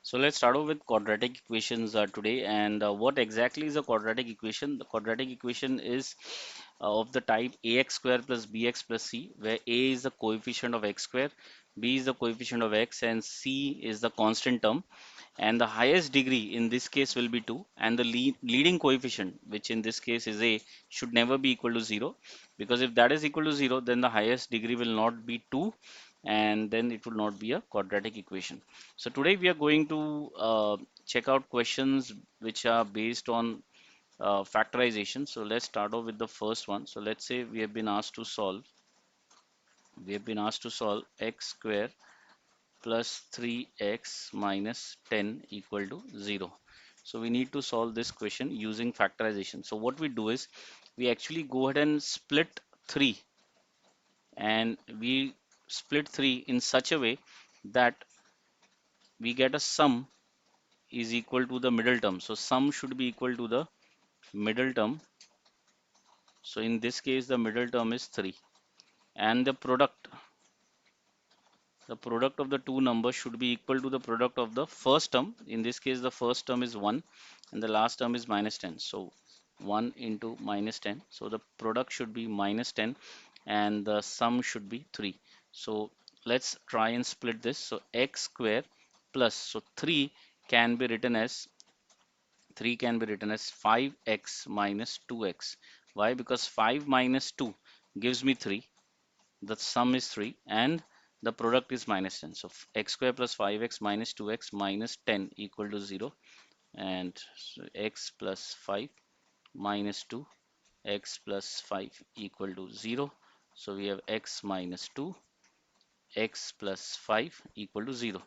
So let's start off with quadratic equations today. And what exactly is a quadratic equation? The quadratic equation is of the type ax square plus bx plus c, where a is the coefficient of x square, b is the coefficient of x, and c is the constant term. And the highest degree in this case will be 2, and the leading coefficient, which in this case is a, should never be equal to 0, because if that is equal to 0, then the highest degree will not be 2, and then it will not be a quadratic equation. So today we are going to check out questions which are based on factorization. So let's start off with the first one. So let's say we have been asked to solve x square plus 3x minus 10 equal to 0. So we need to solve this question using factorization. So what we do is we actually go ahead and split 3, and we split 3 in such a way that we get a sum is equal to the middle term. So sum should be equal to the middle term. So in this case the middle term is 3, and the product of the two numbers should be equal to the product of the first term. In this case the first term is 1 and the last term is minus 10. So 1 into minus 10, so the product should be minus 10 and the sum should be 3. So let's try and split this. So x square plus, so 3 can be written as 5x minus 2x. Why? Because 5 minus 2 gives me 3, the sum is 3, and the product is minus 10. So x square plus 5x minus 2x minus 10 equal to 0, and so x plus 5 minus 2, x plus 5 equal to 0. So we have x minus 2, x plus 5 equal to 0.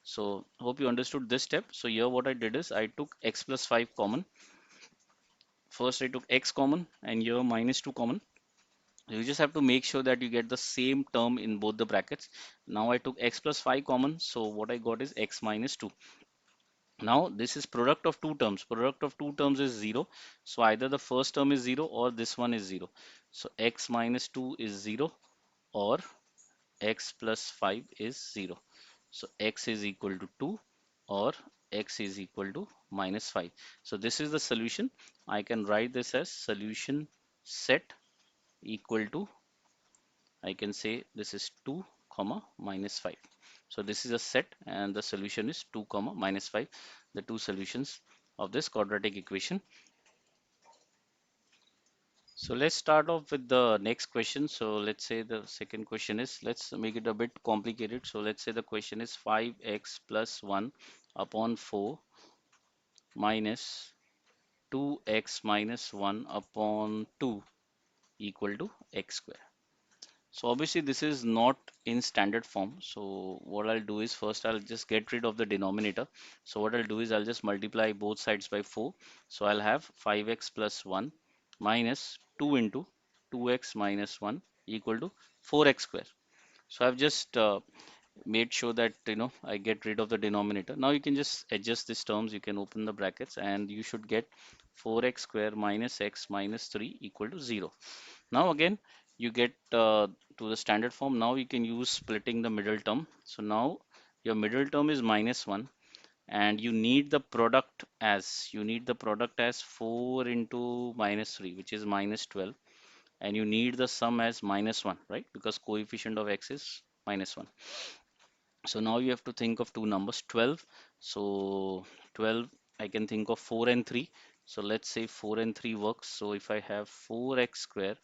So hope you understood this step. So here what I did is I took x plus 5 common. First I took x common and here minus 2 common. You just have to make sure that you get the same term in both the brackets. Now I took x plus 5 common, so what I got is x minus 2. Now this is product of two terms. Product of two terms is 0. So either the first term is 0 or this one is 0. So x minus 2 is 0 or x plus 5 is 0. So x is equal to 2 or x is equal to minus 5. So this is the solution. I can write this as solution set equal to, I can say this is 2 comma minus 5. So this is a set and the solution is 2 comma minus 5, the two solutions of this quadratic equation. So let's start off with the next question. So let's say the second question is, let's make it a bit complicated. So let's say the question is 5x plus 1 upon 4 minus 2x minus 1 upon 2 equal to x square. So obviously this is not in standard form. So what I'll do is first I'll just get rid of the denominator. So what I'll do is I'll just multiply both sides by 4. So I'll have 5x plus 1 minus 2 into 2x minus 1 equal to 4x square. So I've just made sure that I get rid of the denominator. Now you can just adjust these terms. You can open the brackets and you should get 4x square minus x minus 3 equal to 0. Now again you get to the standard form. Now you can use splitting the middle term. So now your middle term is minus 1 and you need the product as 4 into minus 3, which is minus 12, and you need the sum as minus 1, right? Because coefficient of x is minus 1. So now you have to think of two numbers, 12. So 12, I can think of 4 and 3. So let's say 4 and 3 works. So if I have 4x square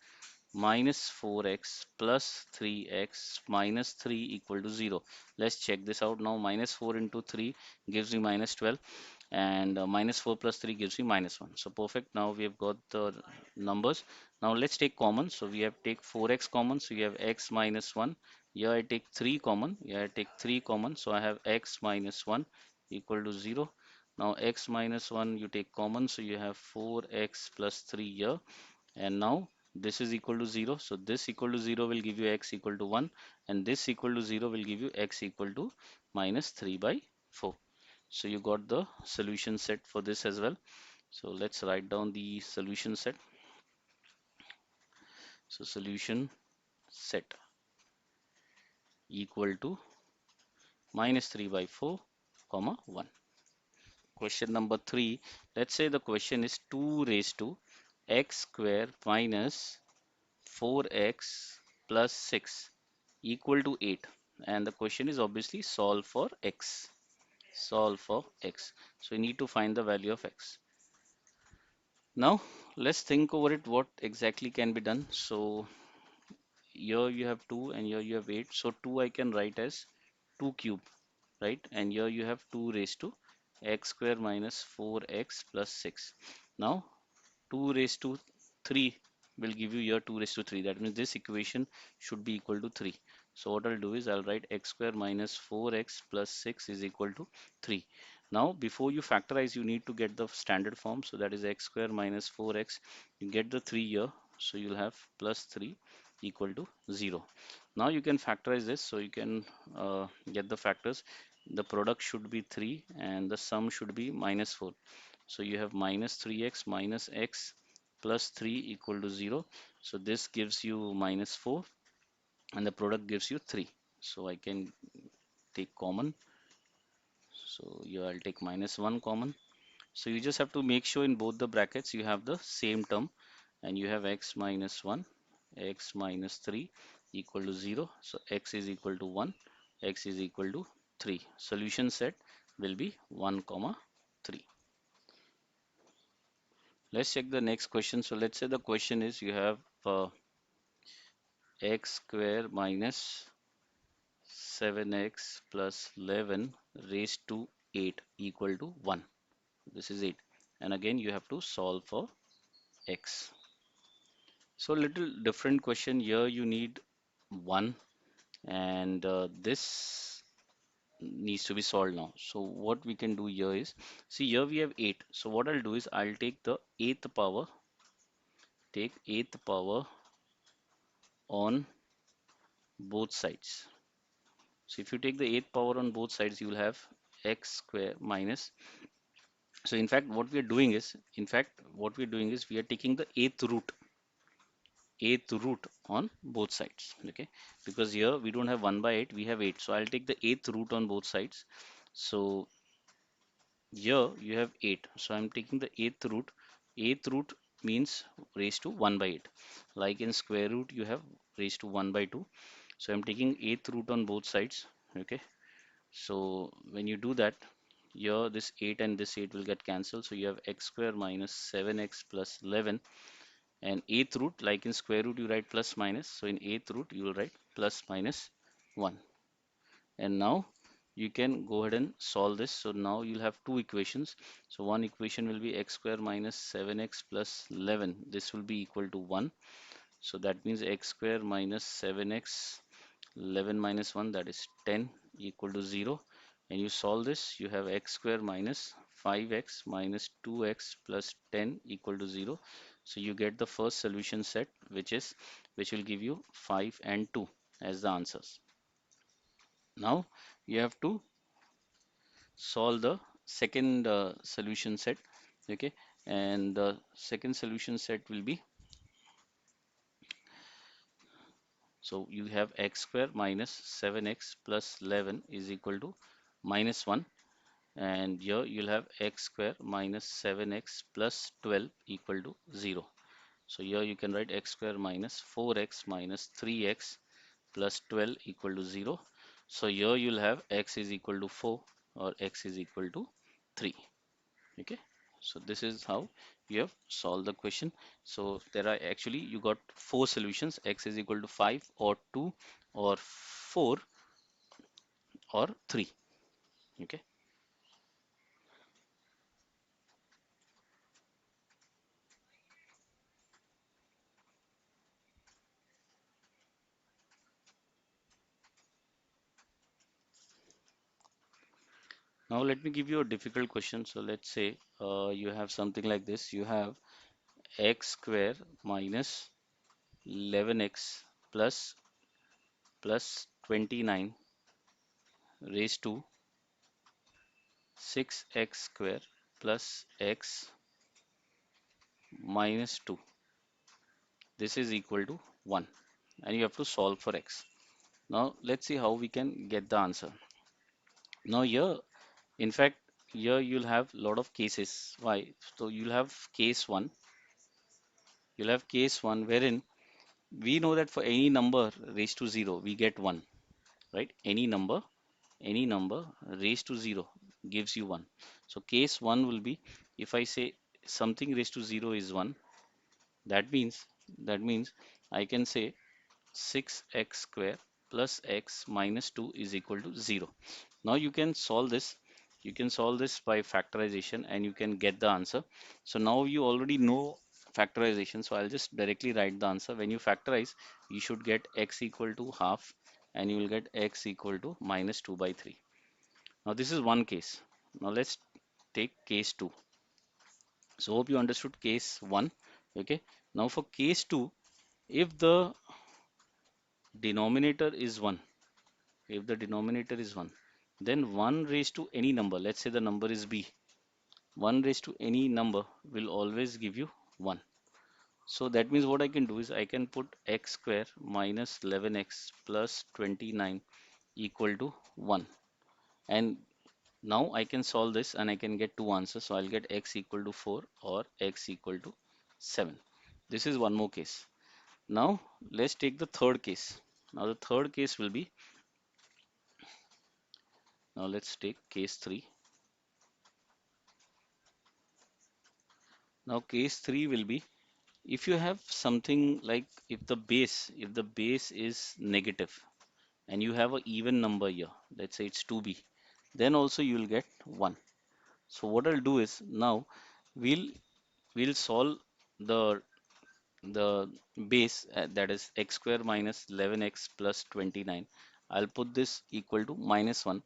minus 4x plus 3x minus 3 equal to 0. Let's check this out now. Minus 4 into 3 gives me minus 12, and minus 4 plus 3 gives me minus 1. So perfect. Now we have got the numbers. Now let's take common. So we have take 4x common. So you have x minus 1. Here I take 3 common. Here I take 3 common. So I have x minus 1 equal to 0. Now x minus 1 you take common. So you have 4x plus 3 here. And now this is equal to 0. So this equal to 0 will give you x equal to 1, and this equal to 0 will give you x equal to minus 3 by 4. So you got the solution set for this as well. So let's write down the solution set. So solution set equal to minus 3 by 4 comma 1. question number 3. Let's say the question is 2 raised to x square minus 4x plus 6 equal to 8. And the question is obviously solve for x. Solve for x. So we need to find the value of x. Now let's think over it what exactly can be done. So here you have 2 and here you have 8. So 2 I can write as 2 cube, right? And here you have 2 raised to x square minus 4x plus 6. Now 2 raised to 3 will give you here 2 raised to 3. That means this equation should be equal to 3. So what I'll do is I'll write x square minus 4x plus 6 is equal to 3. Now before you factorize you need to get the standard form. So that is x square minus 4x. You get the 3 here. So you'll have plus 3 equal to 0. Now you can factorize this. So you can get the factors. The product should be 3 and the sum should be minus 4. So you have minus 3x minus x plus 3 equal to 0. So this gives you minus 4 and the product gives you 3. So I can take common. So here I'll take minus 1 common. So you just have to make sure in both the brackets you have the same term and you have x minus 1, x minus 3 equal to 0. So x is equal to 1, x is equal to 3. Solution set will be 1 comma 3. Let's check the next question. So let's say the question is you have x square minus 7x plus 11 raised to 8 equal to 1. This is 8. And again you have to solve for x. So little different question here. You need 1 and this needs to be solved now. So what we can do here is, see here we have 8. So what I'll do is I'll take the 8th power, take 8th power on both sides. So if you take the 8th power on both sides, you will have x square minus. So in fact, what we are doing is, we are taking the eighth root on both sides. Okay, because here we don't have 1 by 8, we have 8. So I'll take the eighth root on both sides. So here you have 8. So I'm taking the eighth root. Eighth root means raised to 1 by 8. Like in square root, you have raised to 1 by 2. So I'm taking eighth root on both sides. Okay. So when you do that, here this 8 and this 8 will get cancelled. So you have x square minus 7x plus 11. And eighth root, like in square root, you write plus minus. So in eighth root, you will write plus minus 1. And now you can go ahead and solve this. So now you'll have two equations. So one equation will be x square minus 7x plus 11. This will be equal to 1. So that means x square minus 7x 11 minus 1, that is 10 equal to 0. And you solve this, you have x square minus 5x minus 2x plus 10 equal to 0. So you get the first solution set, which will give you 5 and 2 as the answers. Now you have to solve the second solution set. Okay, and the second solution set will be, so you have x square minus 7x plus 11 is equal to minus 1. And here you'll have x square minus 7x plus 12 equal to 0. So here you can write x square minus 4x minus 3x plus 12 equal to 0. So here you'll have x is equal to 4 or x is equal to 3. Okay, so this is how you have solved the question. So there are actually, you got four solutions: x is equal to 5 or 2 or 4 or 3. Okay. Now let me give you a difficult question. So let's say you have something like this. You have x square minus 11x plus 29 raised to 6x square plus x minus 2. This is equal to 1 and you have to solve for x. Now let's see how we can get the answer. Now here, in fact, here you'll have a lot of cases. Why? So you'll have case one wherein we know that for any number raised to 0, we get 1, right? Any number raised to 0 gives you 1. So case 1 will be if I say something raised to 0 is 1, that means I can say 6x square plus x minus 2 is equal to 0. Now you can solve this. You can solve this by factorization and you can get the answer. So now you already know factorization. So I'll just directly write the answer. When you factorize, you should get x equal to half and you will get x equal to minus 2 by 3. Now this is one case. Now let's take case 2. So hope you understood case 1. Okay. Now for case 2, if the denominator is 1, if the denominator is 1, then 1 raised to any number, let's say the number is b, 1 raised to any number will always give you 1. So that means what I can do is I can put x square minus 11x plus 29 equal to 1. And now I can solve this and I can get two answers. So I'll get x equal to 4 or x equal to 7. This is one more case. Now let's take the third case. Now the third case will be, now let's take case 3. Now case 3 will be if you have something like if the base is negative and you have an even number here, let's say it's 2b, then also you will get 1. So what I'll do is now we'll we'll solve the the base that is x square minus 11x plus 29. I'll put this equal to minus 1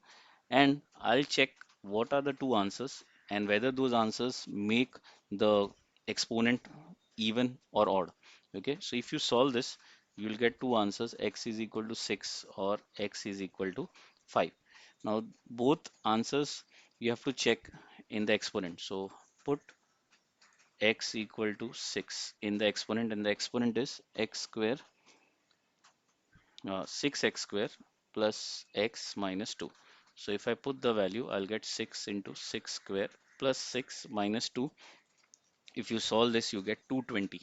and I'll check what are the two answers and whether those answers make the exponent even or odd. Okay, so if you solve this, you will get two answers, x is equal to 6 or x is equal to 5. Now, both answers you have to check in the exponent. So, put x equal to 6 in the exponent, and the exponent is x square 6x square plus x minus 2. So if I put the value, I'll get 6 into 6 square plus 6 minus 2. If you solve this, you get 220,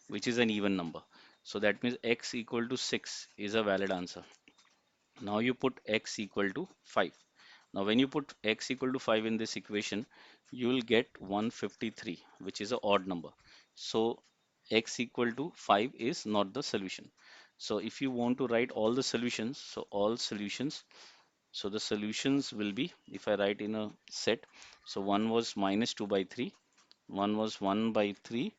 which is an even number. So that means x equal to 6 is a valid answer. Now you put x equal to 5. Now when you put x equal to 5 in this equation, you will get 153, which is an odd number. So x equal to 5 is not the solution. So if you want to write all the solutions, so all solutions, so the solutions will be, if I write in a set, so one was minus 2 by 3, one was 1 by 3,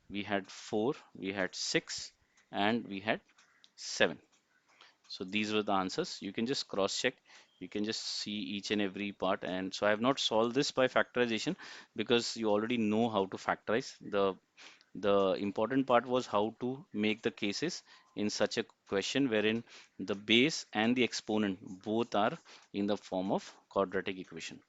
we had 4, we had 6, and we had 7. So these were the answers. You can just cross check. You can just see each and every part. And so I have not solved this by factorization because you already know how to factorize. The important part was how to make the cases in such a question wherein the base and the exponent both are in the form of quadratic equation.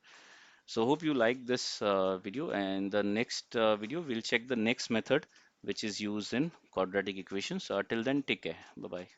So hope you like this video, and the next video we'll check the next method which is used in quadratic equations. Till then, take care. Bye bye.